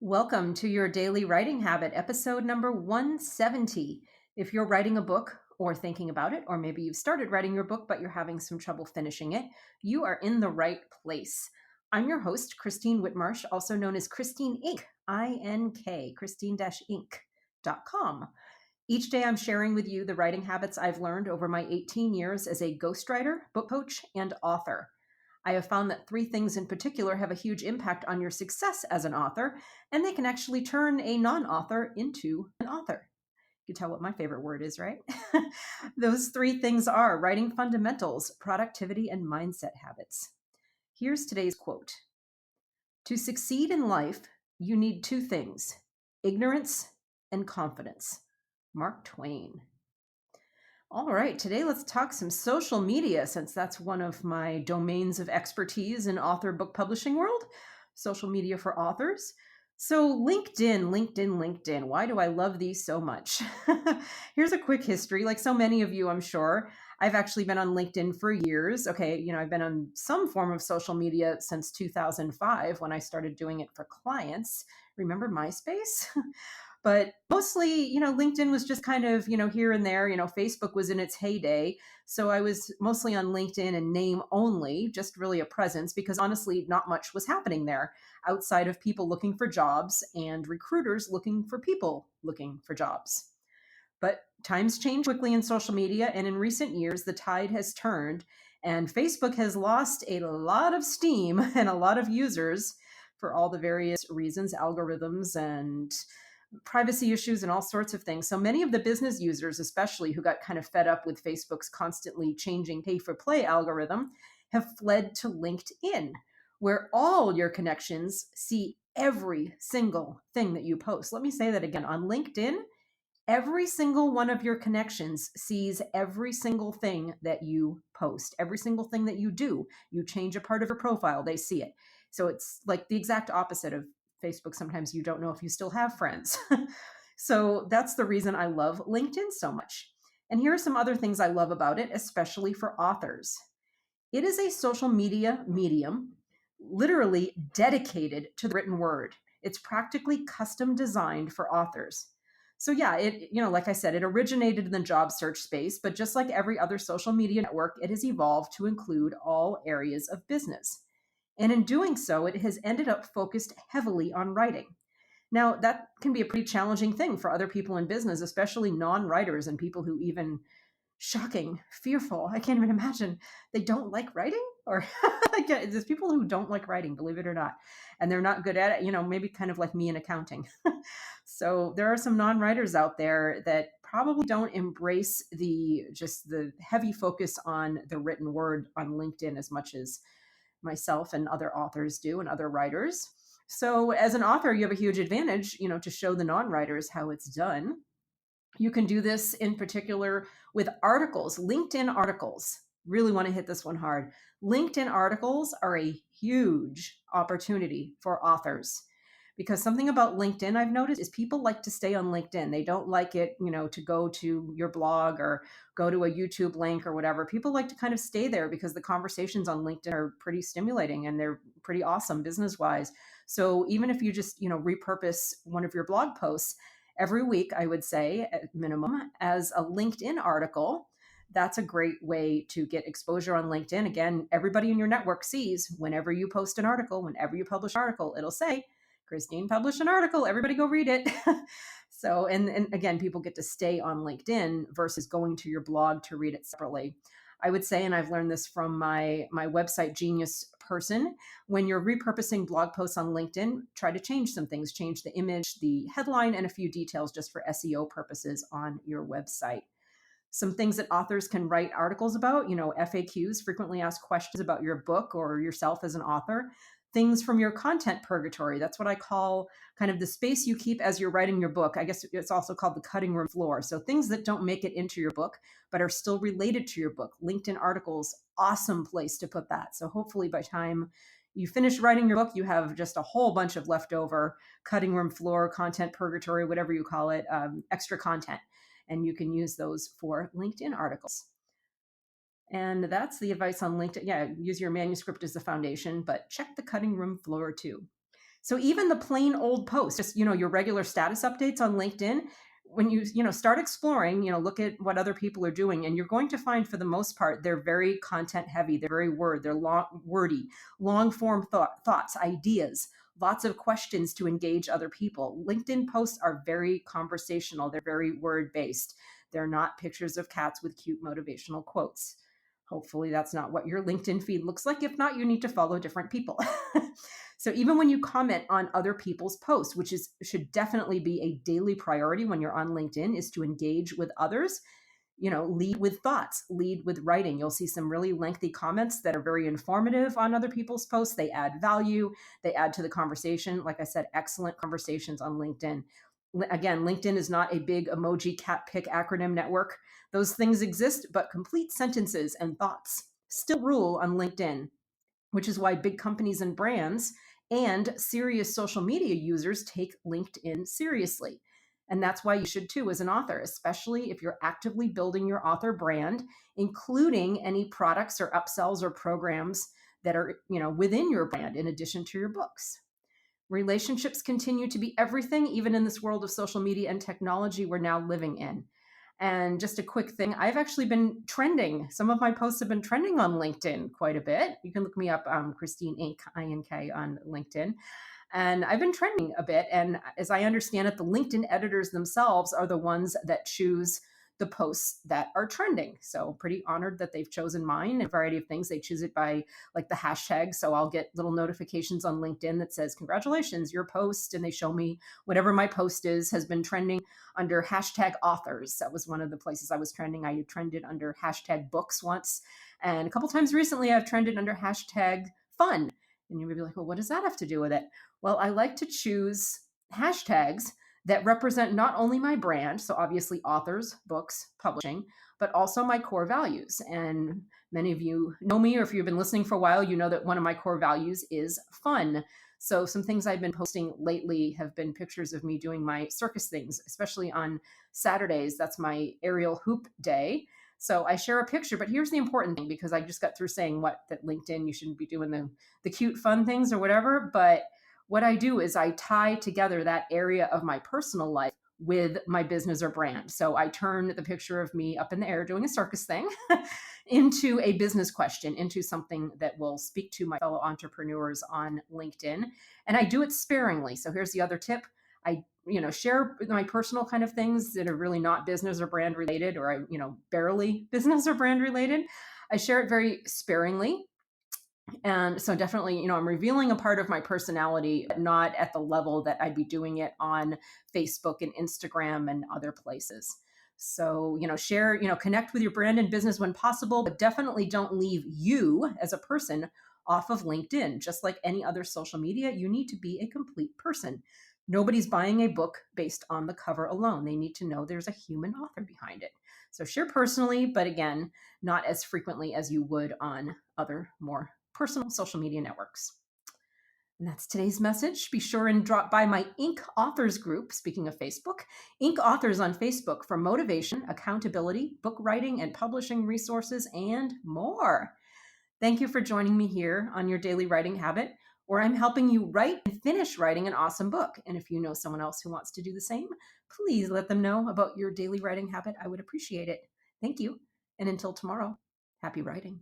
Welcome to your daily writing habit, episode number 170. If you're writing a book or thinking about it, or maybe you've started writing your book, but you're having some trouble finishing it, you are in the right place. I'm your host, Christine Whitmarsh, also known as Christine Inc., I-N-K, christine-inc.com. Each day I'm sharing with you the writing habits I've learned over my 18 years as a ghostwriter, book coach, and author. I have found that three things in particular have a huge impact on your success as an author, and they can actually turn a non-author into an author. You can tell what my favorite word is, right? Those three things are writing fundamentals, productivity, and mindset habits. Here's today's quote. To succeed in life, you need two things, ignorance and confidence. Mark Twain. All right, today let's talk some social media since that's one of my domains of expertise in author book publishing world, social media for authors. So LinkedIn. Why do I love these so much? Here's a quick history. Like so many of you, I'm sure, I've actually been on LinkedIn for years. Okay, I've been on some form of social media since 2005 when I started doing it for clients. Remember MySpace? But mostly, LinkedIn was just kind of, here and there. Facebook was in its heyday. So I was mostly on LinkedIn and name only, just really a presence, because honestly, not much was happening there outside of people looking for jobs and recruiters looking for people looking for jobs. But times change quickly in social media. And in recent years, the tide has turned and Facebook has lost a lot of steam and a lot of users for all the various reasons, algorithms and privacy issues and all sorts of things. So many of the business users, especially who got kind of fed up with Facebook's constantly changing pay for play algorithm, have fled to LinkedIn, where all your connections see every single thing that you post. Let me say that again. On LinkedIn, every single one of your connections sees every single thing that you post, every single thing that you do. You change a part of your profile, they see it. So it's like the exact opposite of Facebook. Sometimes you don't know if you still have friends. So that's the reason I love LinkedIn so much. And here are some other things I love about it, especially for authors. It is a social media medium literally dedicated to the written word. It's practically custom designed for authors. So yeah, like I said, it originated in the job search space, but just like every other social media network, it has evolved to include all areas of business. And in doing so, it has ended up focused heavily on writing. Now, that can be a pretty challenging thing for other people in business, especially non-writers and people who even shocking, fearful. I can't even imagine they don't like writing or there's people who don't like writing, believe it or not, and they're not good at it, maybe kind of like me in accounting. So there are some non-writers out there that probably don't embrace the heavy focus on the written word on LinkedIn as much as myself and other authors do and other writers. So as an author, you have a huge advantage, to show the non-writers how it's done. You can do this in particular with articles, LinkedIn articles. Really want to hit this one hard. LinkedIn articles are a huge opportunity for authors because something about LinkedIn I've noticed is people like to stay on LinkedIn. They don't like it, to go to your blog or go to a YouTube link or whatever. People like to kind of stay there because the conversations on LinkedIn are pretty stimulating and they're pretty awesome business-wise. So even if you just, repurpose one of your blog posts every week, I would say at minimum, as a LinkedIn article, that's a great way to get exposure on LinkedIn. Again, everybody in your network sees whenever you post an article, whenever you publish an article, it'll say, Christine published an article, everybody go read it. So, and again, people get to stay on LinkedIn versus going to your blog to read it separately. I would say, and I've learned this from my website genius person, when you're repurposing blog posts on LinkedIn, try to change some things, change the image, the headline, and a few details just for SEO purposes on your website. Some things that authors can write articles about, FAQs, frequently asked questions about your book or yourself as an author. Things from your content purgatory. That's what I call kind of the space you keep as you're writing your book. I guess it's also called the cutting room floor. So things that don't make it into your book, but are still related to your book. LinkedIn articles, awesome place to put that. So hopefully by the time you finish writing your book, you have just a whole bunch of leftover cutting room floor, content purgatory, whatever you call it, extra content. And you can use those for LinkedIn articles. And that's the advice on LinkedIn. Yeah, use your manuscript as the foundation, but check the cutting room floor too. So even the plain old post, just, your regular status updates on LinkedIn, when you start exploring, look at what other people are doing, and you're going to find for the most part, they're very content heavy. They're very they're long, wordy, long form thoughts, ideas, lots of questions to engage other people. LinkedIn posts are very conversational. They're very word based. They're not pictures of cats with cute motivational quotes. Hopefully that's not what your LinkedIn feed looks like. If not, you need to follow different people. So even when you comment on other people's posts, which should definitely be a daily priority when you're on LinkedIn, is to engage with others. Lead with thoughts, lead with writing. You'll see some really lengthy comments that are very informative on other people's posts. They add value, they add to the conversation. Like I said, excellent conversations on LinkedIn. Again, LinkedIn is not a big emoji cat pick acronym network. Those things exist, but complete sentences and thoughts still rule on LinkedIn, which is why big companies and brands and serious social media users take LinkedIn seriously. And that's why you should too as an author, especially if you're actively building your author brand, including any products or upsells or programs that are, within your brand in addition to your books. Relationships continue to be everything, even in this world of social media and technology we're now living in. And just a quick thing, I've actually been trending. Some of my posts have been trending on LinkedIn quite a bit. You can look me up, Christine Inc. INK on LinkedIn. And I've been trending a bit. And as I understand it, the LinkedIn editors themselves are the ones that choose the posts that are trending. So pretty honored that they've chosen mine. A variety of things. They choose it by like the hashtag. So I'll get little notifications on LinkedIn that says, congratulations, your post. And they show me whatever my post is has been trending under hashtag authors. That was one of the places I was trending. I trended under hashtag books once. And a couple times recently, I've trended under hashtag fun. And you may be like, well, what does that have to do with it? Well, I like to choose hashtags that represent not only my brand, so obviously authors, books, publishing, but also my core values. And many of you know me, or if you've been listening for a while, you know that one of my core values is fun. So some things I've been posting lately have been pictures of me doing my circus things, especially on Saturdays. That's my aerial hoop day. So I share a picture, but here's the important thing, because I just got through saying that LinkedIn, you shouldn't be doing the cute fun things or whatever. But what I do is I tie together that area of my personal life with my business or brand. So I turn the picture of me up in the air doing a circus thing into a business question, into something that will speak to my fellow entrepreneurs on LinkedIn. And I do it sparingly. So here's the other tip. I share my personal kind of things that are really not business or brand related, or barely business or brand related. I share it very sparingly. And so definitely, I'm revealing a part of my personality, but not at the level that I'd be doing it on Facebook and Instagram and other places. So, share, connect with your brand and business when possible, but definitely don't leave you as a person off of LinkedIn. Just like any other social media, you need to be a complete person. Nobody's buying a book based on the cover alone. They need to know there's a human author behind it. So share personally, but again, not as frequently as you would on other more personal social media networks. And that's today's message. Be sure and drop by my Inc. Authors group, speaking of Facebook, Inc. Authors on Facebook for motivation, accountability, book writing and publishing resources, and more. Thank you for joining me here on Your Daily Writing Habit, where I'm helping you write and finish writing an awesome book. And if you know someone else who wants to do the same, please let them know about your daily writing habit. I would appreciate it. Thank you. And until tomorrow, happy writing.